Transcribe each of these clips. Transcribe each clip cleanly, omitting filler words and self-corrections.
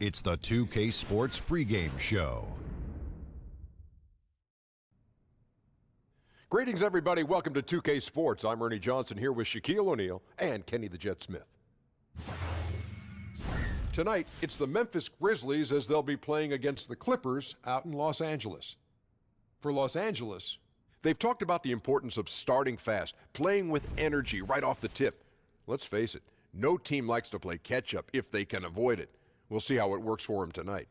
It's the 2K Sports pregame show. Greetings, everybody. Welcome to 2K Sports. I'm Ernie Johnson here with Shaquille O'Neal and Kenny the Jet Smith. Tonight, it's the Memphis Grizzlies as they'll be playing against the Clippers out in Los Angeles. For Los Angeles, they've talked about the importance of starting fast, playing with energy right off the tip. Let's face it, no team likes to play catch-up if they can avoid it. We'll see how it works for them tonight.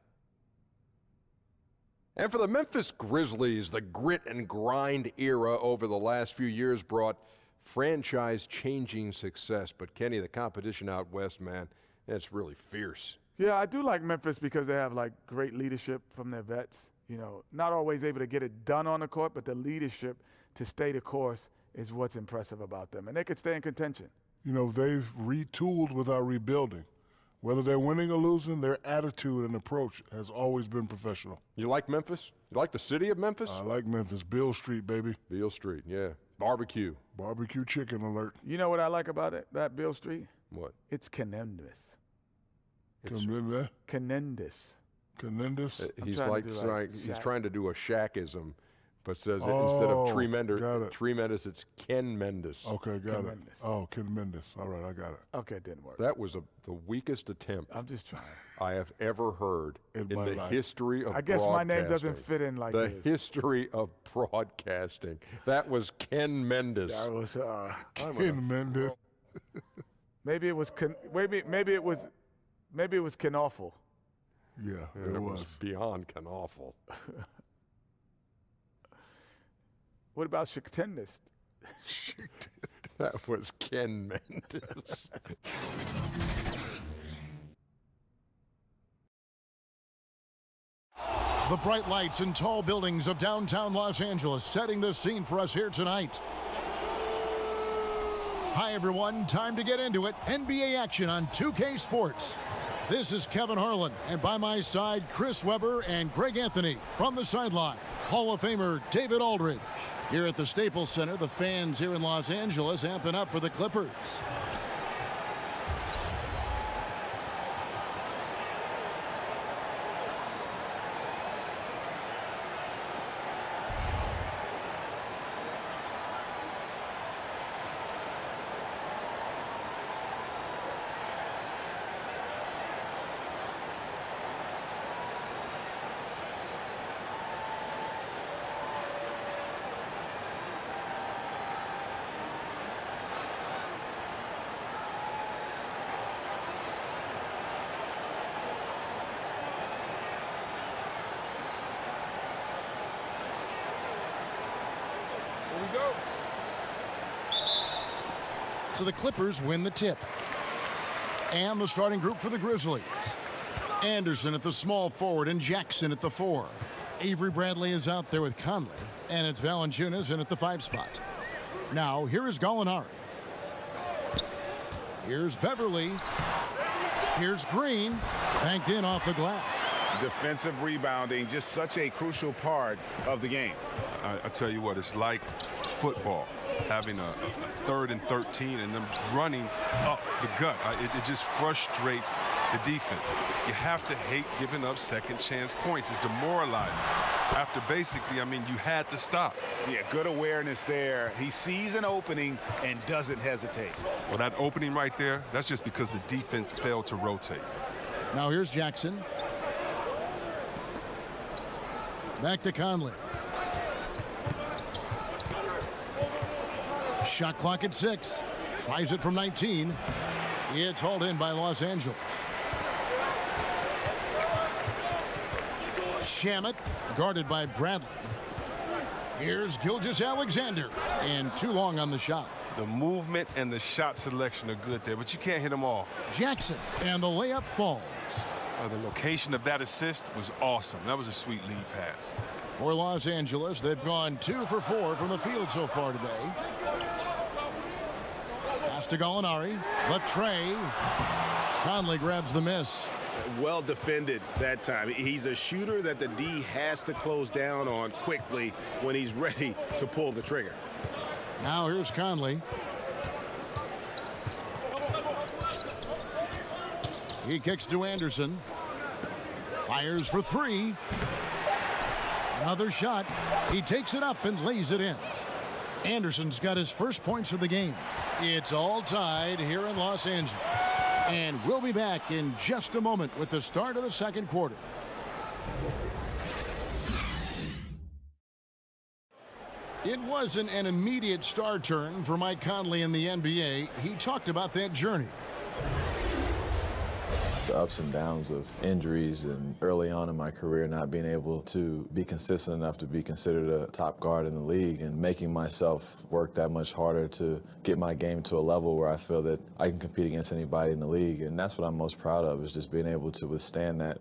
And for the Memphis Grizzlies, the grit and grind era over the last few years brought franchise-changing success. But Kenny, the competition out west, man, it's really fierce. Yeah, I do like Memphis because they have like great leadership from their vets. You know, not always able to get it done on the court, but the leadership to stay the course is what's impressive about them. And they could stay in contention. You know, they've retooled without rebuilding. Whether they're winning or losing, their attitude and approach has always been professional. You like Memphis? You like the city of Memphis? I like Memphis. Beale Street, baby. Beale Street, yeah. Barbecue. Barbecue chicken alert. You know what I like about it, that Beale Street? What? It's Canendus. Canendus. Canendus. He's trying to do a Shackism, but says it instead of tremendous, it's Ken Mendes. Okay, got it. Oh, Ken Mendes. All right, I got it. Okay, it didn't work. That was the weakest attempt I'm just trying. I have ever heard in the history of I guess my name doesn't fit in like the this. history of broadcasting. That was Ken Mendes. That was Ken Mendes. maybe it was maybe it was Knawful. Yeah, it was beyond Knawful. What about Shaktendist? That was Ken Mendes. The bright lights and tall buildings of downtown Los Angeles setting the scene for us here tonight. Hi, everyone. Time to get into it. NBA action on 2K Sports. This is Kevin Harlan, and by my side, Chris Webber and Greg Anthony. From the sideline, Hall of Famer David Aldridge. Here at the Staples Center, the fans here in Los Angeles amping up for the Clippers. So the Clippers win the tip. And the starting group for the Grizzlies. Anderson at the small forward and Jackson at the 4. Avery Bradley is out there with Conley. And it's Valanciunas in at the 5 spot. Now, here is Gallinari. Here's Beverly. Here's Green. Banked in off the glass. Defensive rebounding, just such a crucial part of the game. I tell you what, it's like football, having a 3rd and 13 and them running up the gut. It just frustrates the defense. You have to hate giving up second chance points. It's demoralizing. After basically, I mean, you had to stop. Yeah, good awareness there. He sees an opening and doesn't hesitate. Well, that opening right there, that's just because the defense failed to rotate. Now here's Jackson. Back to Conley. Shot clock at 6. Tries it from 19. It's hauled in by Los Angeles. Shamet, guarded by Bradley. Here's Gilgeous-Alexander, and too long on the shot. The movement and the shot selection are good there, but you can't hit them all. Jackson, and the layup falls. The location of that assist was awesome. That was a sweet lead pass. For Los Angeles, they've gone 2 for 4 from the field so far today. Pass to Gallinari. The tray. Conley grabs the miss. Well defended that time. He's a shooter that the D has to close down on quickly when he's ready to pull the trigger. Now here's Conley. He kicks to Anderson. Fires for three. Another shot. He takes it up and lays it in. Anderson's got his first points of the game. It's all tied here in Los Angeles. And we'll be back in just a moment with the start of the second quarter. It wasn't an immediate star turn for Mike Conley in the NBA. He talked about that journey. The ups and downs of injuries and early on in my career not being able to be consistent enough to be considered a top guard in the league and making myself work that much harder to get my game to a level where I feel that I can compete against anybody in the league. And that's what I'm most proud of, is just being able to withstand that.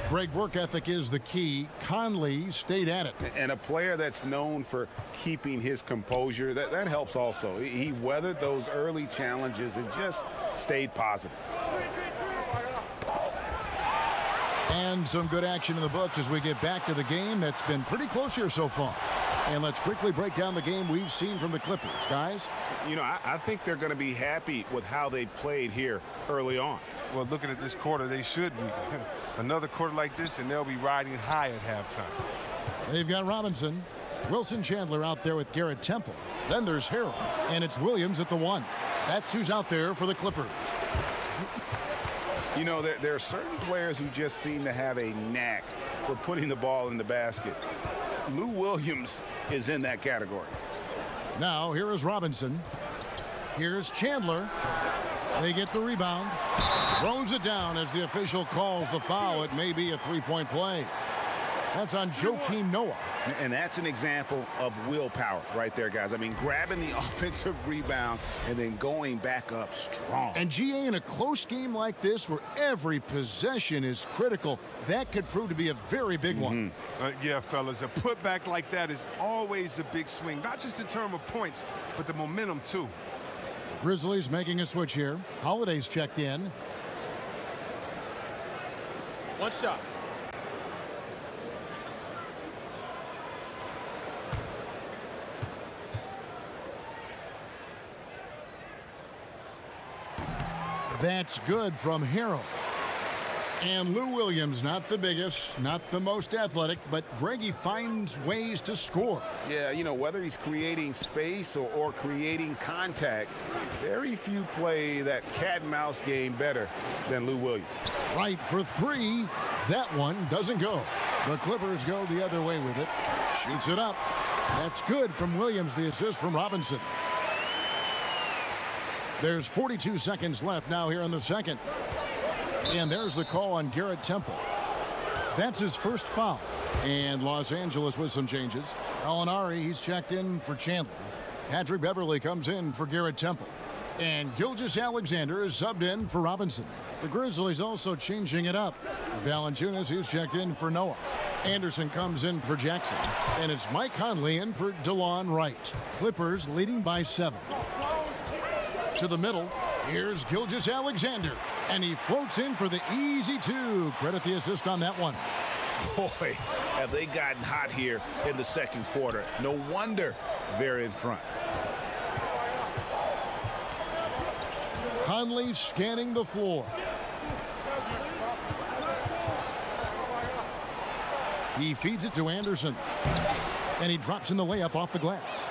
Great work ethic is the key. Conley stayed at it. And a player that's known for keeping his composure, that helps also. He weathered those early challenges and just stayed positive. And some good action in the books as we get back to the game that's been pretty close here so far. And let's quickly break down the game we've seen from the Clippers. Guys? You know, I think they're going to be happy with how they played here early on. Well, looking at this quarter, they should be. Another quarter like this, and they'll be riding high at halftime. They've got Robinson. Wilson Chandler out there with Garrett Temple. Then there's Harrell. And it's Williams at the 1. That's who's out there for the Clippers. You know, there are certain players who just seem to have a knack for putting the ball in the basket. Lou Williams is in that category. Now, here is Robinson. Here's Chandler. They get the rebound. Throws it down as the official calls the foul. It may be a three-point play. That's on Joakim Noah. And that's an example of willpower right there, guys. I mean, grabbing the offensive rebound and then going back up strong. And GA, in a close game like this where every possession is critical, that could prove to be a very big one. Yeah, fellas, a putback like that is always a big swing, not just in terms of points, but the momentum, too. Grizzlies making a switch here. Holiday's checked in. One shot. That's good from Harrell. And Lou Williams, not the biggest, not the most athletic, but Greggy finds ways to score. Yeah, you know, whether he's creating space or creating contact, very few play that cat and mouse game better than Lou Williams. Right for three. That one doesn't go. The Clippers go the other way with it. Shoots it up. That's good from Williams, the assist from Robinson. There's 42 seconds left now here in the second. And there's the call on Garrett Temple. That's his first foul. And Los Angeles with some changes. Alinari, he's checked in for Chandler. Patrick Beverly comes in for Garrett Temple. And Gilgeous-Alexander is subbed in for Robinson. The Grizzlies also changing it up. Valanciunas, he's checked in for Noah. Anderson comes in for Jackson. And it's Mike Conley in for DeLon Wright. Clippers leading by 7. To the middle, here's Gilgeous-Alexander, and he floats in for the easy 2. Credit the assist on that one. Boy, have they gotten hot here in the second quarter. No wonder they're in front. Conley scanning the floor. He feeds it to Anderson, and he drops in the layup off the glass.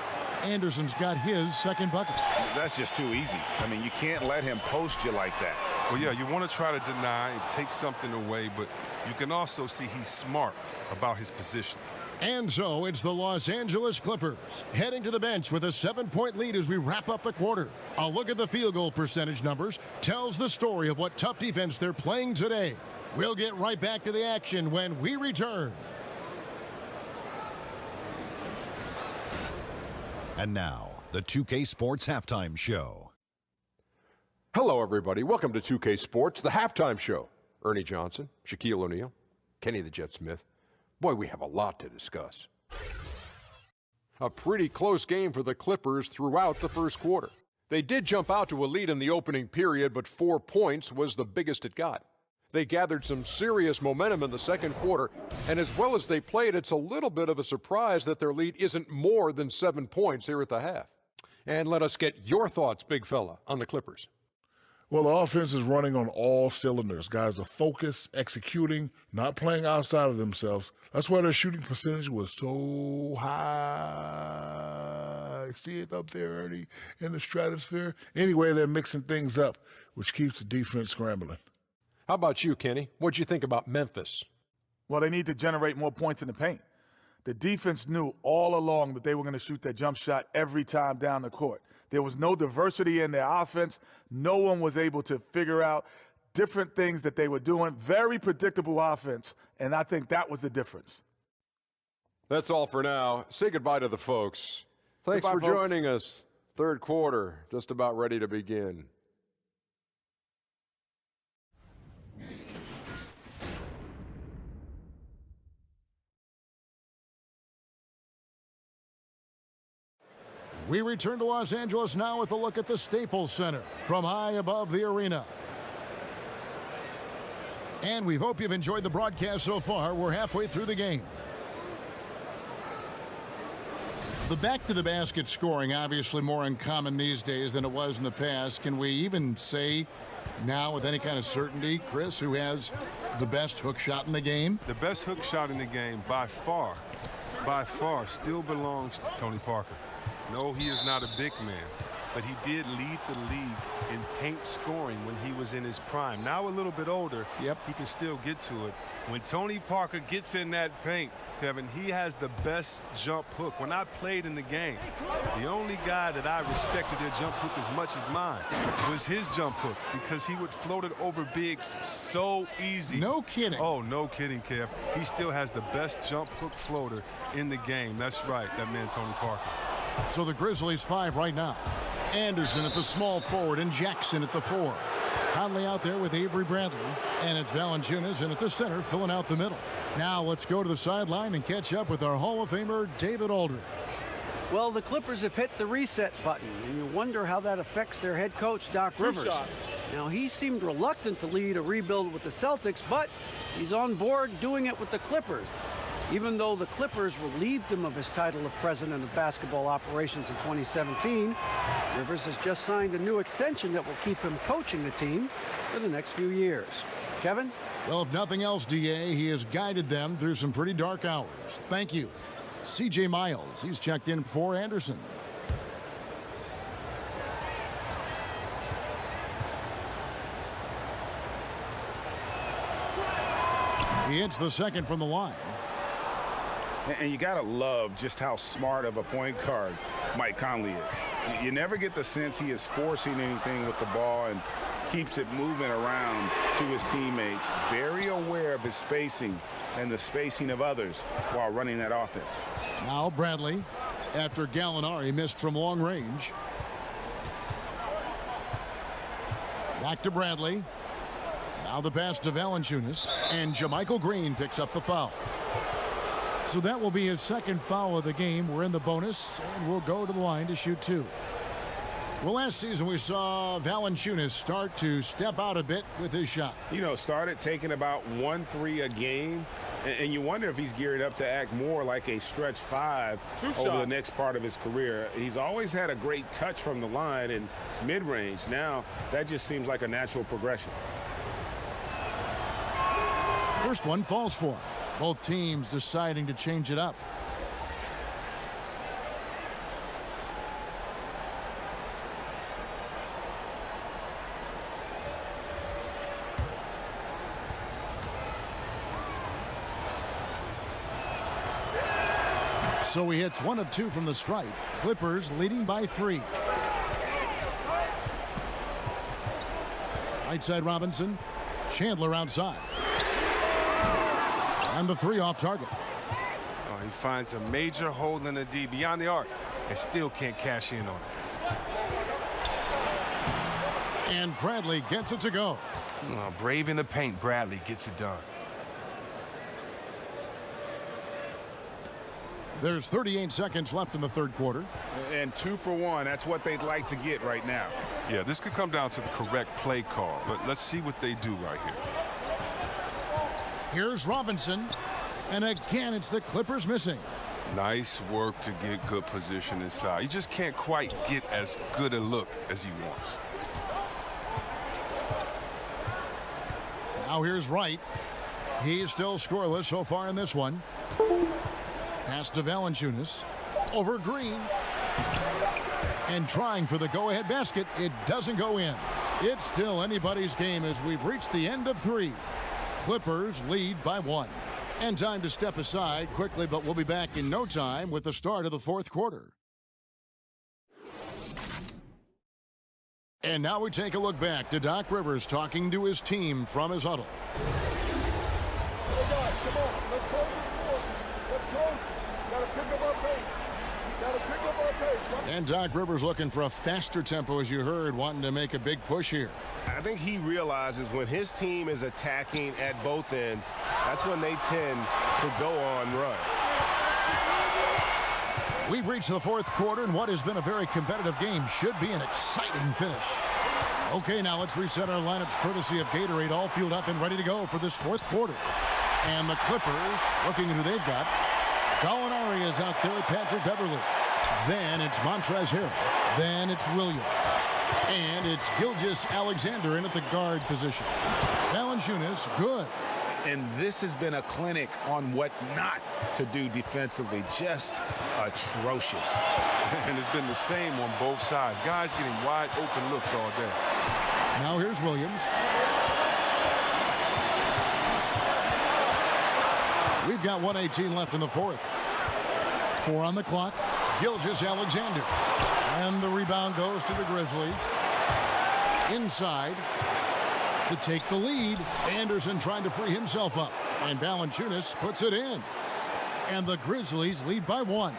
Anderson's got his second bucket. That's just too easy. I mean, you can't let him post you like that. Well, yeah, you want to try to deny and take something away, but you can also see he's smart about his position. And so it's the Los Angeles Clippers heading to the bench with a 7-point lead as we wrap up the quarter. A look at the field goal percentage numbers tells the story of what tough defense they're playing today. We'll get right back to the action when we return. And now, the 2K Sports Halftime Show. Hello, everybody. Welcome to 2K Sports, the halftime show. Ernie Johnson, Shaquille O'Neal, Kenny the Jet Smith. Boy, we have a lot to discuss. A pretty close game for the Clippers throughout the first quarter. They did jump out to a lead in the opening period, but 4 points was the biggest it got. They gathered some serious momentum in the second quarter, and as well as they played, it's a little bit of a surprise that their lead isn't more than 7 points here at the half. And let us get your thoughts, big fella, on the Clippers. Well, the offense is running on all cylinders. Guys are focused, executing, not playing outside of themselves. That's why their shooting percentage was so high. See it up there, Ernie, in the stratosphere? Anyway, they're mixing things up, which keeps the defense scrambling. How about you, Kenny? What'd you think about Memphis? Well, they need to generate more points in the paint. The defense knew all along that they were going to shoot that jump shot every time down the court. There was no diversity in their offense. No one was able to figure out different things that they were doing. Very predictable offense, and I think that was the difference. That's all for now. Say goodbye to the folks. Thanks Goodbye, for folks. joining us. Third quarter, just about ready to begin. We return to Los Angeles now with a look at the Staples Center from high above the arena. And we hope you've enjoyed the broadcast so far. We're halfway through the game. The back-to-the-basket scoring, obviously more uncommon these days than it was in the past. Can we even say now with any kind of certainty, Chris, who has the best hook shot in the game? The best hook shot in the game by far, still belongs to Tony Parker. No, he is not a big man, but he did lead the league in paint scoring when he was in his prime. Now a little bit older, he can still get to it. When Tony Parker gets in that paint, Kevin, he has the best jump hook. When I played in the game, the only guy that I respected their jump hook as much as mine was his jump hook, because he would float it over bigs so easy. No kidding. Oh, no kidding, Kev. He still has the best jump hook floater in the game. That's right, that man Tony Parker. So the Grizzlies 5 right now. Anderson at the small forward and Jackson at the 4. Conley out there with Avery Bradley. And it's Valanciunas in at the center filling out the middle. Now let's go to the sideline and catch up with our Hall of Famer, David Aldridge. Well, the Clippers have hit the reset button, and you wonder how that affects their head coach, Doc Rivers. Now, he seemed reluctant to lead a rebuild with the Celtics, but he's on board doing it with the Clippers. Even though the Clippers relieved him of his title of president of basketball operations in 2017, Rivers has just signed a new extension that will keep him coaching the team for the next few years. Kevin? Well, if nothing else, DA, he has guided them through some pretty dark hours. Thank you. C.J. Miles, he's checked in for Anderson. He hits the second from the line. And you got to love just how smart of a point guard Mike Conley is. You never get the sense he is forcing anything with the ball and keeps it moving around to his teammates. Very aware of his spacing and the spacing of others while running that offense. Now Bradley, after Gallinari missed from long range. Back to Bradley. Now the pass to Valanciunas. And JaMychal Green picks up the foul. So that will be his second foul of the game. We're in the bonus, and we'll go to the line to shoot 2. Well, last season we saw Valanciunas start to step out a bit with his shot. You know, started taking about 1-3 a game, and you wonder if he's geared up to act more like a stretch 5 over the next part of his career. He's always had a great touch from the line and mid-range. Now, that just seems like a natural progression. First one falls for him. Both teams deciding to change it up. So he hits 1 of 2 from the stripe. Clippers leading by 3. Right side Robinson. Chandler outside. And the 3 off target. Oh, he finds a major hole in the D beyond the arc and still can't cash in on it. And Bradley gets it to go. Oh, brave in the paint, Bradley gets it done. There's 38 seconds left in the third quarter. And 2 for 1, that's what they'd like to get right now. Yeah, this could come down to the correct play call, but let's see what they do right here. Here's Robinson, and again it's the Clippers missing. Nice work to get good position inside. You just can't quite get as good a look as he wants. Now here's Wright. He's still scoreless so far in this one. Pass to Valanciunas. Over Green. And trying for the go-ahead basket. It doesn't go in. It's still anybody's game as we've reached the end of 3. Clippers lead by 1. And time to step aside quickly, but we'll be back in no time with the start of the 4th quarter. And now we take a look back to Doc Rivers talking to his team from his huddle. Hey guys, come on, let's close this course. Let's close. Gotta pick up our pace. Gotta pick up our pace. And Doc Rivers looking for a faster tempo, as you heard, wanting to make a big push here. I think he realizes when his team is attacking at both ends, that's when they tend to go on runs. We've reached the 4th quarter, and what has been a very competitive game should be an exciting finish. Okay, now let's reset our lineups courtesy of Gatorade, all fueled up and ready to go for this 4th quarter. And the Clippers, looking at who they've got. Gallinari is out there, Patrick Beverley. Then it's Montrezl Harrell. Then it's Williams. And it's Gilgeous-Alexander in at the guard position. Valanciunas, good. And this has been a clinic on what not to do defensively. Just atrocious. And it's been the same on both sides. Guys getting wide open looks all day. Now here's Williams. We've got 1:18 left in the 4th. 4 on the clock. Gilgeous-Alexander. And the rebound goes to the Grizzlies. Inside to take the lead. Anderson trying to free himself up. And Valanciunas puts it in. And the Grizzlies lead by 1.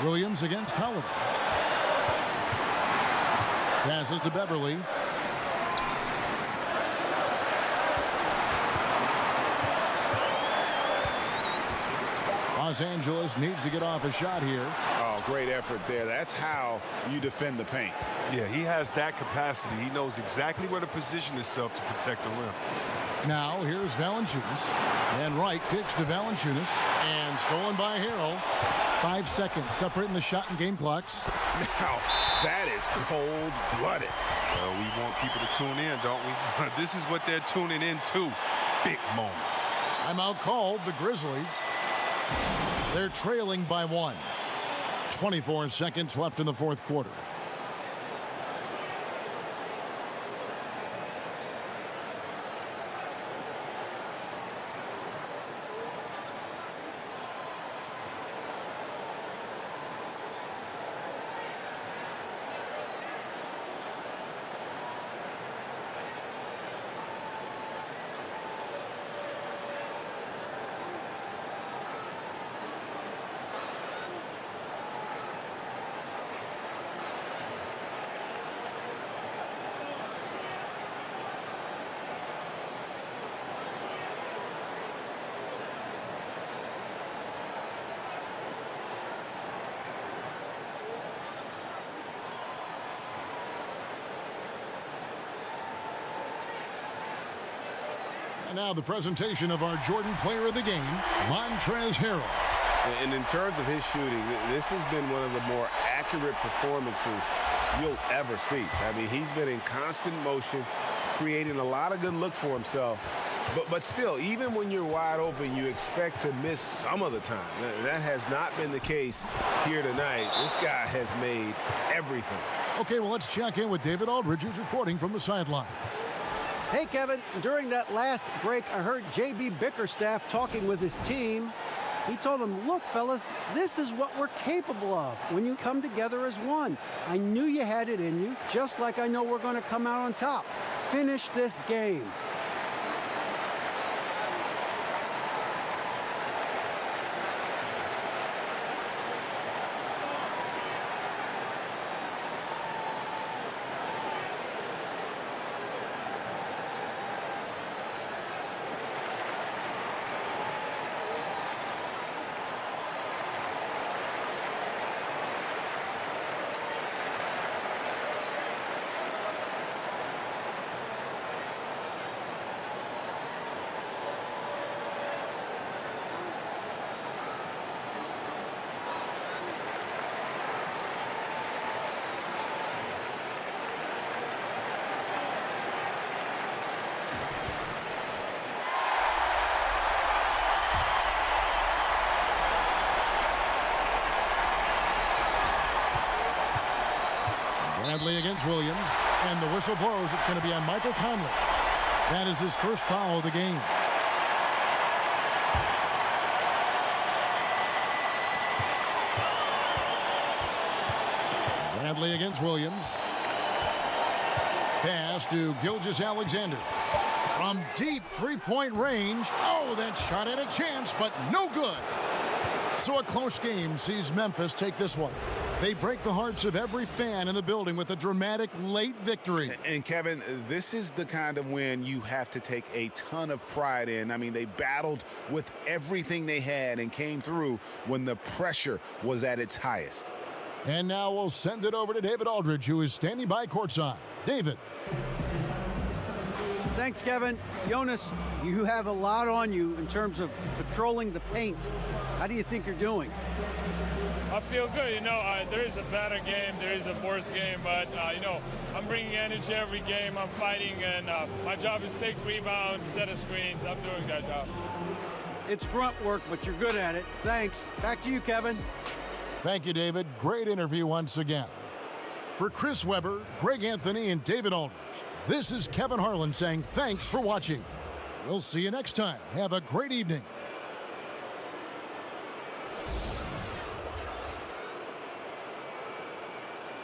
Williams against Holiday. Passes to Beverly. Los Angeles needs to get off a shot here. Oh, great effort there. That's how you defend the paint. Yeah, he has that capacity. He knows exactly where to position himself to protect the rim. Now here's Valanciunas. And Wright kicks to Valanciunas. And stolen by Harrell. 5 seconds separating the shot and game clocks. Now, that is cold-blooded. Well, we want people to tune in, don't we? This is what they're tuning into. Big moments. Timeout called, the Grizzlies. They're trailing by 1. 24 seconds left in the 4th quarter. And now the presentation of our Jordan Player of the Game, Montrezl Harrell. And in terms of his shooting, this has been one of the more accurate performances you'll ever see. I mean, he's been in constant motion, creating a lot of good looks for himself. But still, even when you're wide open, you expect to miss some of the time. That has not been the case here tonight. This guy has made everything. Okay, well, let's check in with David Aldridge, who's reporting from the sidelines. Hey, Kevin, during that last break, I heard J.B. Bickerstaff talking with his team. He told them, look, fellas, this is what we're capable of when you come together as one. I knew you had it in you, just like I know we're going to come out on top. Finish this game. Bradley against Williams, and the whistle blows. It's going to be on Michael Conley. That is his first foul of the game. Bradley against Williams. Pass to Gilgeous-Alexander. From deep three-point range. Oh, that shot had a chance, but no good. So a close game sees Memphis take this one. They break the hearts of every fan in the building with a dramatic late victory. And Kevin, this is the kind of win you have to take a ton of pride in. I mean, they battled with everything they had and came through when the pressure was at its highest. And now we'll send it over to David Aldridge, who is standing by courtside. David. Thanks, Kevin. Jonas, you have a lot on you in terms of patrolling the paint. How do you think you're doing? I feel good. There is a better game, there is a worse game, but, I'm bringing energy every game. I'm fighting, and my job is to take rebounds, set of screens. I'm doing that job. It's grunt work, but you're good at it. Thanks. Back to you, Kevin. Thank you, David. Great interview once again. For Chris Webber, Greg Anthony, and David Aldridge, this is Kevin Harlan saying thanks for watching. We'll see you next time. Have a great evening.